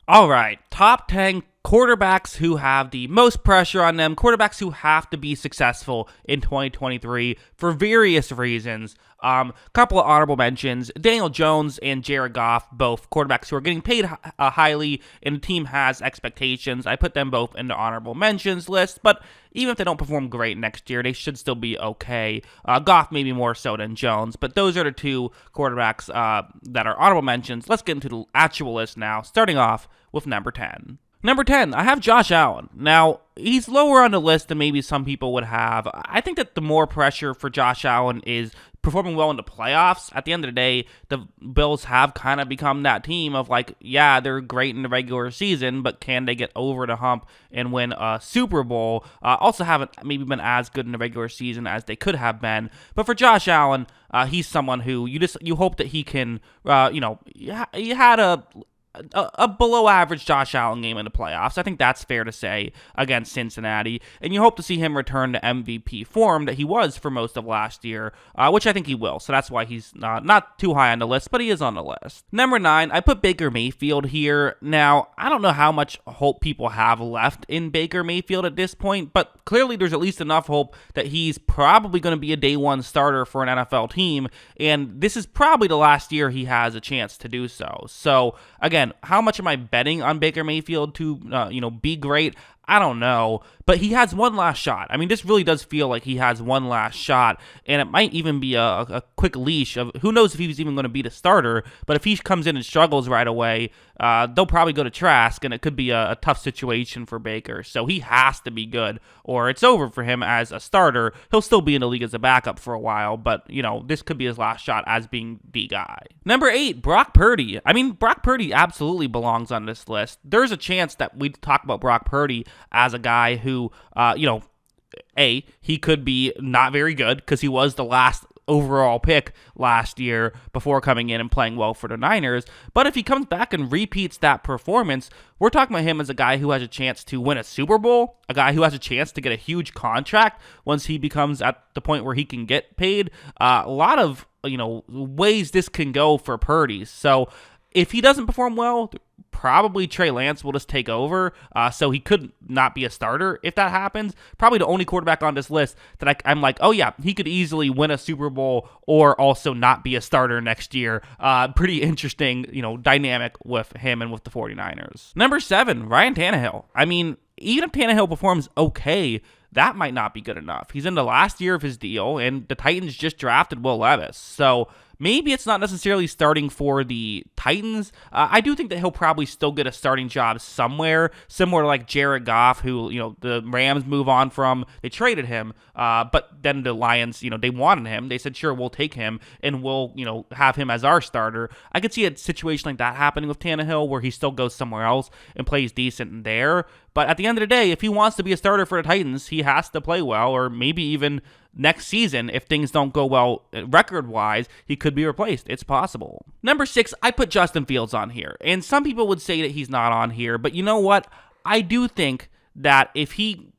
All right, top 10 quarterbacks who have the most pressure on them, quarterbacks who have to be successful in 2023 for various reasons. Couple of honorable mentions: Daniel Jones and Jared Goff, both quarterbacks who are getting paid highly, and the team has expectations. I put them both in the honorable mentions list, but even if they don't perform great next year, they should still be okay. Goff maybe more so than Jones, but those are the two quarterbacks that are honorable mentions. Let's get into the actual list now, starting off with number 10. Number 10, I have Josh Allen. Now, he's lower on the list than maybe some people would have. I think that the more pressure for Josh Allen is performing well in the playoffs. At the end of the day, the Bills have kind of become that team of like, yeah, they're great in the regular season, but can they get over the hump and win a Super Bowl? Also haven't maybe been as good in the regular season as they could have been. But for Josh Allen, he's someone who you hope that he can, he had a below average Josh Allen game in the playoffs. I think that's fair to say against Cincinnati. And you hope to see him return to MVP form that he was for most of last year, which I think he will. So that's why he's not too high on the list, but he is on the list. Number 9, I put Baker Mayfield here. Now, I don't know how much hope people have left in Baker Mayfield at this point, but clearly there's at least enough hope that he's probably going to be a day one starter for an NFL team. And this is probably the last year he has a chance to do so. So again, how much am I betting on Baker Mayfield to, be great? I don't know, but he has one last shot. I mean, this really does feel like he has one last shot, and it might even be a quick leash of who knows if he's even going to be the starter, but if he comes in and struggles right away, they'll probably go to Trask, and it could be a tough situation for Baker, so he has to be good, or it's over for him as a starter. He'll still be in the league as a backup for a while, but, this could be his last shot as being the guy. Number 8, Brock Purdy. I mean, Brock Purdy absolutely belongs on this list. There's a chance that we talk about Brock Purdy as a guy who, he could be not very good because he was the last overall pick last year before coming in and playing well for the Niners. But if he comes back and repeats that performance, we're talking about him as a guy who has a chance to win a Super Bowl, a guy who has a chance to get a huge contract once he becomes at the point where he can get paid. A lot of, ways this can go for Purdy. So if he doesn't perform well, probably Trey Lance will just take over, so he could not be a starter if that happens. Probably the only quarterback on this list that I'm like, oh yeah, he could easily win a Super Bowl or also not be a starter next year. Pretty interesting, dynamic with him and with the 49ers. Number 7, Ryan Tannehill. I mean, even if Tannehill performs okay, that might not be good enough. He's in the last year of his deal, and the Titans just drafted Will Levis. So maybe it's not necessarily starting for the Titans. I do think that he'll probably still get a starting job somewhere, similar to like Jared Goff, who, the Rams move on from. They traded him, but then the Lions, they wanted him. They said, sure, we'll take him, and we'll, have him as our starter. I could see a situation like that happening with Tannehill, where he still goes somewhere else and plays decent there. But at the end of the day, if he wants to be a starter for the Titans, he has to play well, or maybe even next season, if things don't go well record-wise, he could be replaced. It's possible. Number 6, I put Justin Fields on here. And some people would say that he's not on here, but you know what? I do think that if he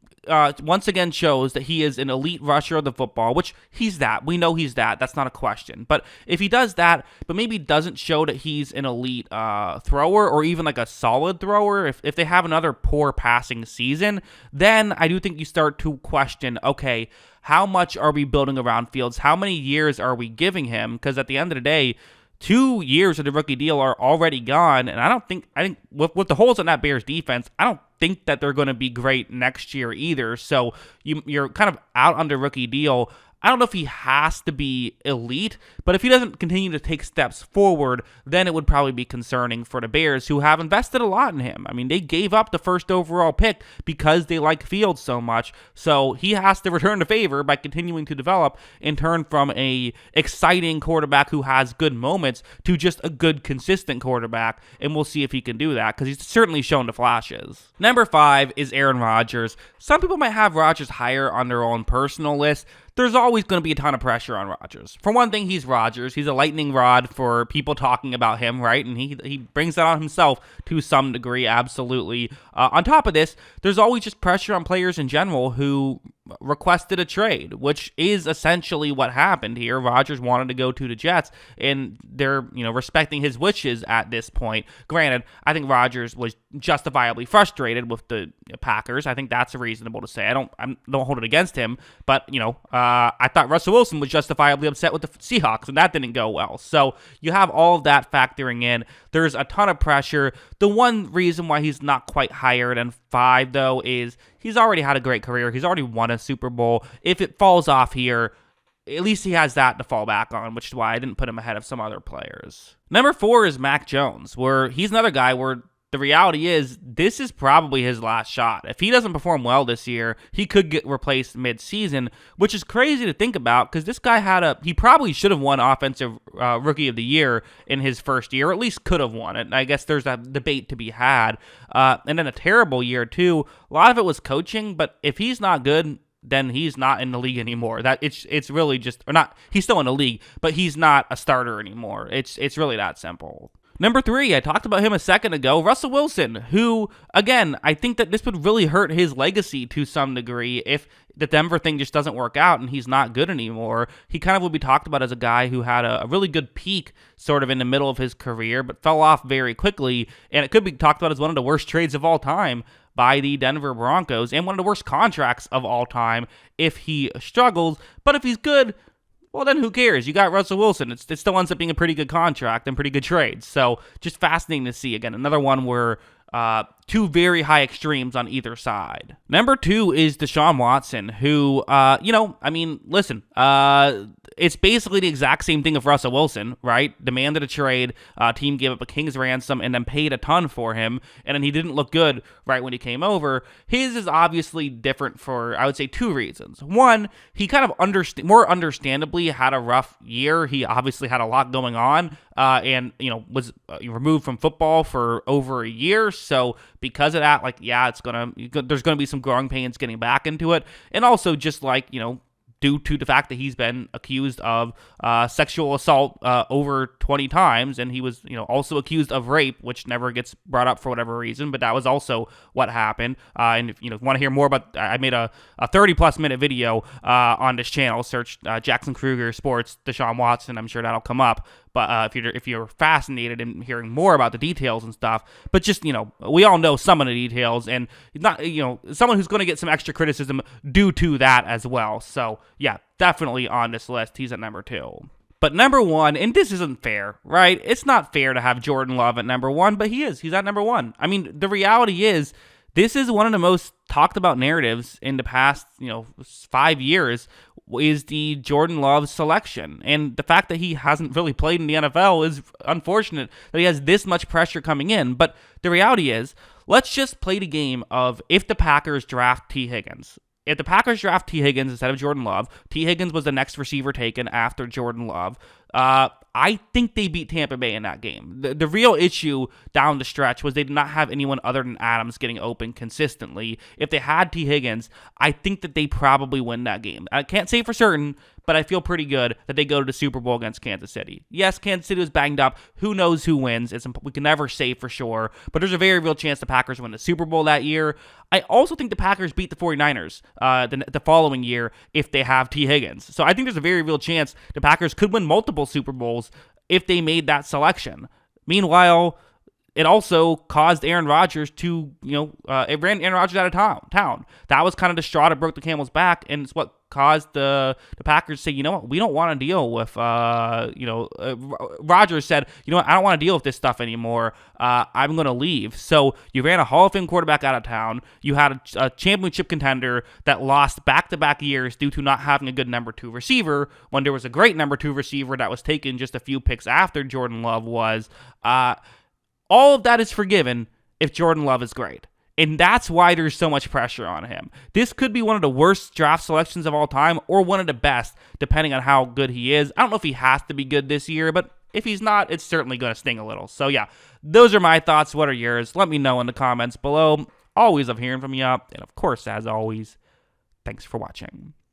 once again shows that he is an elite rusher of the football, which he's that. We know he's that. That's not a question. But if he does that, but maybe doesn't show that he's an elite thrower or even like a solid thrower, if they have another poor passing season, then I do think you start to question, okay, how much are we building around Fields? How many years are we giving him? Because at the end of the day, 2 years of the rookie deal are already gone, and I think with the holes on that Bears defense, I don't think that they're going to be great next year either. So you're kind of out on the rookie deal. I don't know if he has to be elite, but if he doesn't continue to take steps forward, then it would probably be concerning for the Bears, who have invested a lot in him. I mean, they gave up the first overall pick because they like Fields so much, so he has to return the favor by continuing to develop and turn from a exciting quarterback who has good moments to just a good, consistent quarterback, and we'll see if he can do that, because he's certainly shown the flashes. Number 5 is Aaron Rodgers. Some people might have Rodgers higher on their own personal list. There's always going to be a ton of pressure on Rodgers. For one thing, he's Rodgers. He's a lightning rod for people talking about him, right? And he brings that on himself to some degree, absolutely. On top of this, there's always just pressure on players in general who requested a trade, which is essentially what happened here. Rodgers wanted to go to the Jets, and they're, respecting his wishes at this point. Granted, I think Rodgers was justifiably frustrated with the Packers. I think that's reasonable to say. I don't hold it against him, but, I thought Russell Wilson was justifiably upset with the Seahawks, and that didn't go well. So you have all of that factoring in. There's a ton of pressure. The one reason why he's not quite higher than 5, though, is he's already had a great career. He's already won a Super Bowl. If it falls off here, at least he has that to fall back on, which is why I didn't put him ahead of some other players. Number 4 is Mac Jones, where he's another guy where the reality is this is probably his last shot. If he doesn't perform well this year, he could get replaced mid-season, which is crazy to think about because this guy he probably should have won Offensive Rookie of the Year in his first year, or at least could have won it. And I guess there's a debate to be had. And then a terrible year, too. A lot of it was coaching, but if he's not good, then he's not in the league anymore. That it's really just, or not, he's still in the league, but he's not a starter anymore. It's really that simple. Number 3, I talked about him a second ago, Russell Wilson, who, again, I think that this would really hurt his legacy to some degree if the Denver thing just doesn't work out and he's not good anymore. He kind of will be talked about as a guy who had a really good peak sort of in the middle of his career, but fell off very quickly, and it could be talked about as one of the worst trades of all time by the Denver Broncos, and one of the worst contracts of all time if he struggles. But if he's good, well, then who cares? You got Russell Wilson. It still ends up being a pretty good contract and pretty good trades. So just fascinating to see. Again, another one where two very high extremes on either side. Number 2 is Deshaun Watson, who, listen, it's basically the exact same thing of Russell Wilson, right? Demanded a trade, team gave up a king's ransom, and then paid a ton for him, and then he didn't look good right when he came over. His is obviously different for, I would say, 2 reasons. One, he kind of more understandably had a rough year. He obviously had a lot going on, and, was removed from football for over a year, so because of that, there's gonna be some growing pains getting back into it, and also just due to the fact that he's been accused of sexual assault over 20 times, and he was, also accused of rape, which never gets brought up for whatever reason, but that was also what happened. And if you want to hear more about, I made a 30-plus minute video on this channel. Search Jackson Kruger Sports Deshaun Watson. I'm sure that'll come up. But if you're fascinated in hearing more about the details and stuff, but just, we all know some of the details, and not, someone who's going to get some extra criticism due to that as well. So yeah, definitely on this list. He's at number 2. But number 1, and this isn't fair, right? It's not fair to have Jordan Love at number 1, but he's at number 1. I mean, the reality is, this is one of the most talked about narratives in the past, 5 years, is the Jordan Love selection. And the fact that he hasn't really played in the NFL is unfortunate that he has this much pressure coming in. But the reality is, let's just play the game of if the Packers draft T. Higgins. If the Packers draft T. Higgins instead of Jordan Love, T. Higgins was the next receiver taken after Jordan Love. I think they beat Tampa Bay in that game. The real issue down the stretch was they did not have anyone other than Adams getting open consistently. If they had T. Higgins, I think that they probably win that game. I can't say for certain, but I feel pretty good that they go to the Super Bowl against Kansas City. Yes, Kansas City was banged up. Who knows who wins? We can never say for sure, but there's a very real chance the Packers win the Super Bowl that year. I also think the Packers beat the 49ers the following year if they have T. Higgins. So I think there's a very real chance the Packers could win multiple Super Bowls if they made that selection. Meanwhile, it also caused Aaron Rodgers to, it ran Aaron Rodgers out of town. That was kind of the straw that broke the camel's back, and it's what caused the Packers to say, we don't want to deal with, Rodgers said, I don't want to deal with this stuff anymore. I'm going to leave. So you ran a Hall of Fame quarterback out of town. You had a championship contender that lost back-to-back years due to not having a good number 2 receiver when there was a great number 2 receiver that was taken just a few picks after Jordan Love was. All of that is forgiven if Jordan Love is great. And that's why there's so much pressure on him. This could be one of the worst draft selections of all time or one of the best, depending on how good he is. I don't know if he has to be good this year, but if he's not, it's certainly going to sting a little. So yeah, those are my thoughts. What are yours? Let me know in the comments below. Always love hearing from you. And of course, as always, thanks for watching.